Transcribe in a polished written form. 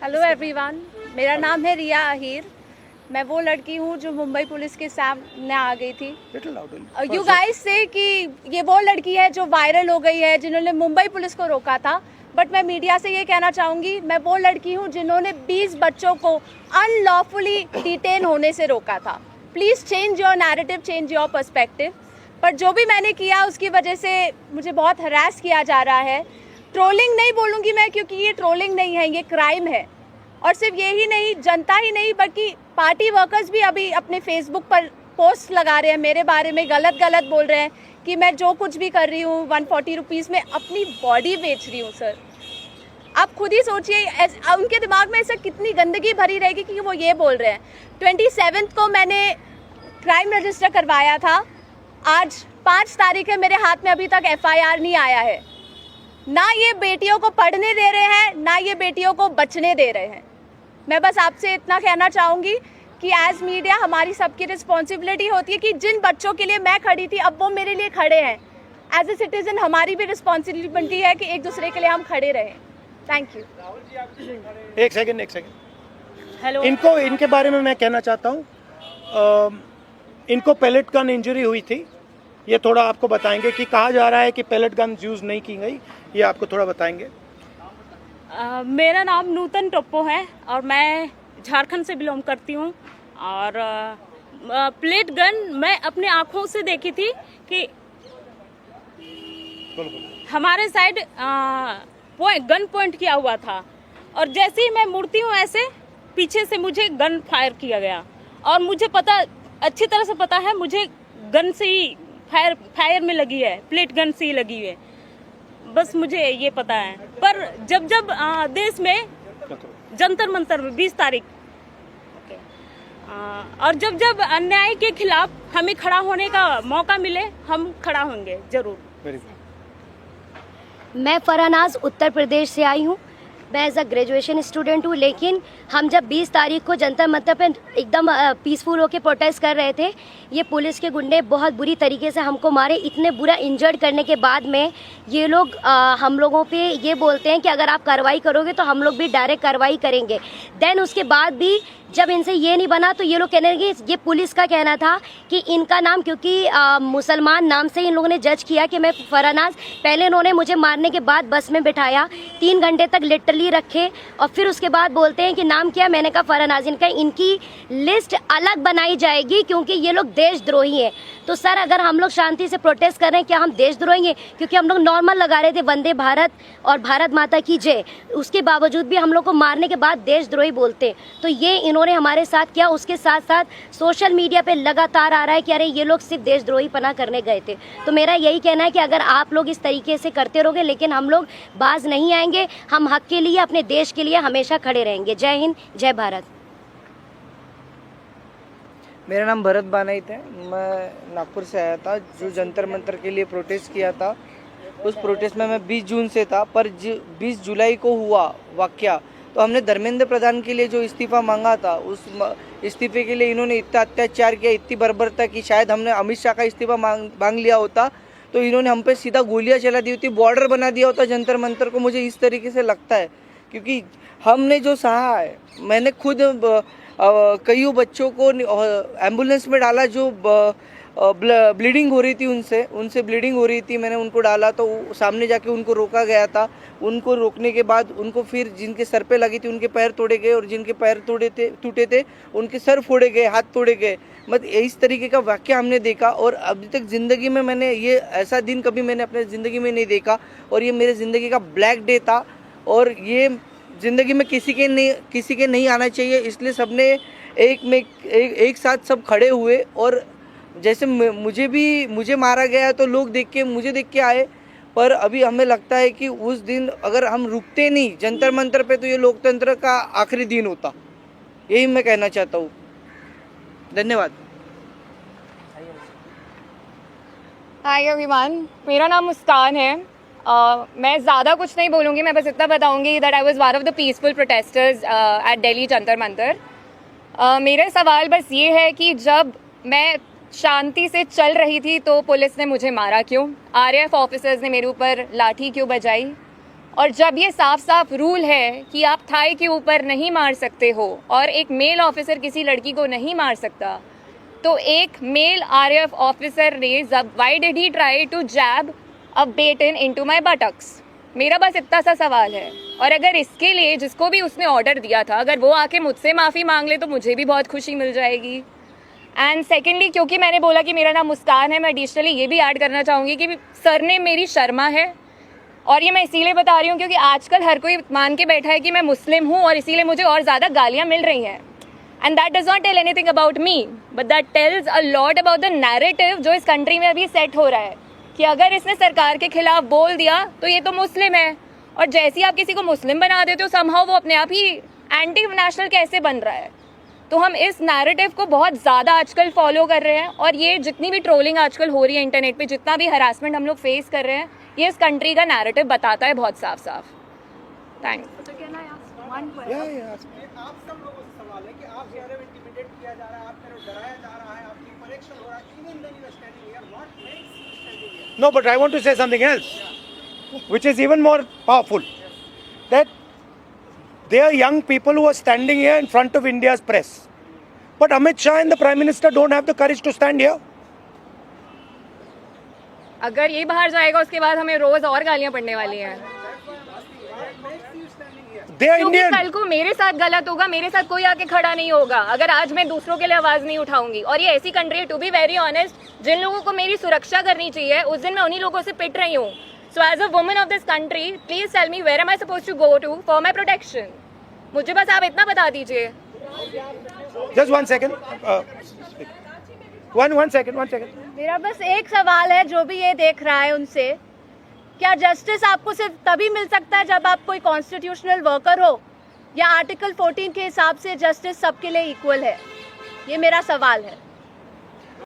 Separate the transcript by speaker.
Speaker 1: Hello everyone, मेरा नाम है रिया आहिर। मैं वो लड़की हूँ जो मुंबई पुलिस के सामने आ गई थी। यू गाइस से कि ये वो लड़की है जो वायरल हो गई है, जिन्होंने मुंबई पुलिस को रोका था। बट मैं मीडिया से ये कहना चाहूँगी, मैं वो लड़की हूँ जिन्होंने 20 बच्चों को अनलॉफुली डिटेन होने से रोका था। Please change your narrative, change your perspective. पर जो भी मैंने किया उसकी वजह से मुझे बहुत हरास किया जा रहा है। ट्रोलिंग नहीं बोलूँगी मैं, क्योंकि ये ट्रोलिंग नहीं है, ये क्राइम है। और सिर्फ ये ही नहीं, जनता ही नहीं बल्कि पार्टी वर्कर्स भी अभी अपने फेसबुक पर पोस्ट लगा रहे हैं, मेरे बारे में गलत बोल रहे हैं कि मैं जो कुछ भी कर रही हूँ 140 रुपीज़ में अपनी बॉडी बेच रही हूँ। सर, आप खुद ही सोचिए, उनके दिमाग में ऐसा कितनी गंदगी भरी रहेगी कि वो ये बोल रहे हैं। 27 को मैंने क्राइम रजिस्टर करवाया था। आज 5 तारीख है, मेरे हाथ में अभी तक FIR नहीं आया है। ना ये बेटियों को पढ़ने दे रहे हैं, ना ये बेटियों को बचने दे रहे हैं। मैं बस आपसे इतना कहना चाहूँगी कि एज मीडिया हमारी सबकी रिस्पॉन्सिबिलिटी होती है कि जिन बच्चों के लिए मैं खड़ी थी अब वो मेरे लिए खड़े हैं। एज ए सिटीजन हमारी भी रिस्पॉन्सिबिलिटी है कि एक दूसरे के लिए हम खड़े रहें। Thank you.
Speaker 2: एक सेकंड
Speaker 1: हेलो,
Speaker 2: इनके बारे में मैं कहना चाहता हूँ। इनको पैलेट गन इंजरी हुई थी, ये थोड़ा आपको बताएंगे कि कहा जा रहा है कि पैलेट गन यूज़ नहीं की गई, ये आपको थोड़ा बताएंगे।
Speaker 3: मेरा नाम नूतन टोप्पो है और मैं झारखंड से बिलोंग करती हूँ। और प्लेट गन मैं अपने आँखों से देखी थी कि हमारे साइड गन पॉइंट किया हुआ था, और जैसे ही मैं मुड़ती हूँ ऐसे पीछे से मुझे गन फायर किया गया। और मुझे पता, अच्छी तरह से पता है, मुझे गन से ही फायर में लगी है, प्लेट गन से ही लगी है, बस मुझे ये पता है। पर जब देश में जंतर मंतर में 20 तारीख और जब अन्याय के खिलाफ हमें खड़ा होने का मौका मिले, हम खड़ा होंगे जरूर।
Speaker 4: मैं फरानाज उत्तर प्रदेश से आई हूँ। मैं एज अ ग्रेजुएशन स्टूडेंट हूँ, लेकिन हम जब 20 तारीख को जंतर मंतर पे एकदम पीसफुल होकर प्रोटेस्ट कर रहे थे, ये पुलिस के गुंडे बहुत बुरी तरीके से हमको मारे। इतने बुरा इंजर्ड करने के बाद में ये लोग हम लोगों पे ये बोलते हैं कि अगर आप कार्रवाई करोगे तो हम लोग भी डायरेक्ट कार्रवाई करेंगे। देन उसके बाद भी जब इनसे ये नहीं बना तो ये लोग कहने लगे, ये पुलिस का कहना था कि इनका नाम, क्योंकि मुसलमान नाम से इन लोगों ने जज किया कि मैं फरानाज। पहले इन्होंने मुझे मारने के बाद बस में बिठाया, 3 घंटे तक लिटरली रखे, और फिर उसके बाद बोलते हैं कि नाम क्या। मैंने कहा फरानाज। इनकी लिस्ट अलग बनाई जाएगी क्योंकि ये लोग देशद्रोही हैं। तो सर, अगर हम लोग शांति से प्रोटेस्ट कर रहे हैं, क्या हम देशद्रोही हैं? क्योंकि हम लोग नॉर्मल लगा रहे थे वंदे भारत और भारत माता की जय, उसके बावजूद भी हम लोग को मारने के बाद देशद्रोही बोलते। तो ये इन्होंने हमारे साथ किया। उसके साथ साथ सोशल मीडिया पे लगातार आ रहा है कि अरे ये लोग सिर्फ देशद्रोही पना करने गए थे। तो मेरा यही कहना है कि अगर आप लोग इस तरीके से करते रहोगे, लेकिन हम लोग बाज नहीं आएंगे। हम हक के लिए, अपने देश के लिए हमेशा खड़े रहेंगे। जय हिंद, जय भारत।
Speaker 5: मेरा नाम भरत बानाइत है। मैं नागपुर से आया था, जो जंतर मंतर के लिए प्रोटेस्ट किया था। उस प्रोटेस्ट में मैं 20 जून से था, पर 20 जुलाई को हुआ वाकया, तो हमने धर्मेंद्र प्रधान के लिए जो इस्तीफ़ा मांगा था, उस इस्तीफे के लिए इन्होंने इतना अत्याचार किया, इतनी बर्बरता की। शायद हमने अमित शाह का इस्तीफा मांग लिया होता तो इन्होंने हम पे सीधा गोलियां चला दी होती, बॉर्डर बना दिया होता जंतर मंतर को। मुझे इस तरीके से लगता है, क्योंकि हमने जो सहा है, मैंने खुद कई बच्चों को एम्बुलेंस में डाला, जो ब्लीडिंग हो रही थी, उनसे ब्लीडिंग हो रही थी, मैंने उनको डाला तो सामने जाके उनको रोका गया था। उनको रोकने के बाद उनको फिर जिनके सर पे लगी थी उनके पैर तोड़े गए, और जिनके पैर टूटे थे उनके सर फोड़े गए, हाथ तोड़े गए। मतलब इस तरीके का वाक़या हमने देखा, और अभी तक ज़िंदगी में मैंने ये ऐसा दिन कभी मैंने अपने ज़िंदगी में नहीं देखा। और ये मेरे ज़िंदगी का ब्लैक डे था, और ये ज़िंदगी में किसी के नहीं आना चाहिए। इसलिए सबने एक साथ सब खड़े हुए, और जैसे मुझे मारा गया तो लोग मुझे देख के आए। पर अभी हमें लगता है कि उस दिन अगर हम रुकते नहीं जंतर मंतर पे, तो ये लोकतंत्र का आखिरी दिन होता। यही मैं कहना चाहता हूँ। धन्यवाद।
Speaker 6: हाय एवरीवन, मेरा नाम मुस्कान है। मैं ज़्यादा कुछ नहीं बोलूँगी, मैं बस इतना बताऊँगी that I was one of the peaceful protesters at Delhi Jantar Mantar. मेरा सवाल बस ये है कि जब मैं शांति से चल रही थी तो पुलिस ने मुझे मारा क्यों? RAF ऑफिसर्स ने मेरे ऊपर लाठी क्यों बजाई? और जब ये साफ साफ रूल है कि आप थाई के ऊपर नहीं मार सकते हो और एक मेल ऑफिसर किसी लड़की को नहीं मार सकता, तो एक मेल RAF ऑफिसर ने why did he try to jab a baton into my buttocks? मेरा बस इतना सा सवाल है। और अगर इसके लिए जिसको भी उसने ऑर्डर दिया था, अगर वो आके मुझसे माफ़ी मांग ले तो मुझे भी बहुत खुशी मिल जाएगी। एंड सेकेंडली, क्योंकि मैंने बोला कि मेरा नाम मुस्कान है, मैं एडिशनली ये भी ऐड करना चाहूँगी कि सरनेम मेरी शर्मा है। और ये मैं इसीलिए बता रही हूँ क्योंकि आजकल हर कोई मान के बैठा है कि मैं मुस्लिम हूँ और इसीलिए मुझे और ज़्यादा गालियाँ मिल रही हैं। And that does not tell anything about me, but that tells a lot about the narrative जो इस कंट्री में अभी सेट हो रहा है कि अगर इसने सरकार के खिलाफ बोल दिया तो ये तो मुस्लिम है, और जैसे ही आप किसी को मुस्लिम बना देते हो समहाउ वो अपने आप ही एंटी नेशनल कैसे बन रहा है। तो हम इस नैरेटिव को बहुत ज़्यादा आजकल फॉलो कर रहे हैं, और ये जितनी भी ट्रोलिंग आजकल हो रही है इंटरनेट पे, जितना भी हरासमेंट हम लोग फेस कर रहे हैं, ये इस कंट्री का नैरेटिव बताता है बहुत साफ साफ। थैंक्स।
Speaker 2: आप सब लोगों से सवाल है कि आप इंटिमिडेट किया जा रहा है, आप डराया जा रहा है, आपकी परीक्षा हो रहा है, even when you are standing here, what makes you standing here? No, but I want to say something else, which is even more powerful. That there are young people who are standing here in front of India's press, but Amit Shah and the Prime Minister don't have the courage to stand here.
Speaker 6: अगर ये बाहर जाएगा उसके बाद हमें रोज और गालियां पड़ने वाली हैं।
Speaker 2: They are
Speaker 6: क्योंकि
Speaker 2: Indian.
Speaker 6: कल को मेरे साथ गलत होगा, मेरे साथ कोई आके खड़ा नहीं होगा अगर आज मैं दूसरों के लिए आवाज नहीं उठाऊंगी। और ये ऐसी कंट्री है, टू बी वेरी ऑनेस्ट, जिन लोगों को मेरी सुरक्षा करनी चाहिए उस दिन मैं उन्हीं लोगों से पिट रही हूँ। So as a woman of this country, please tell me where am I suppose to go to for my protection. मुझे बस आप इतना बता दीजिए।
Speaker 2: Just 1 second. One second.
Speaker 1: मेरा बस एक सवाल है जो भी ये देख रहा है उनसे, क्या जस्टिस आपको सिर्फ तभी मिल सकता है जब आप कोई कॉन्स्टिट्यूशनल वर्कर हो, या आर्टिकल 14 के हिसाब से जस्टिस सबके लिए इक्वल है? ये मेरा सवाल है।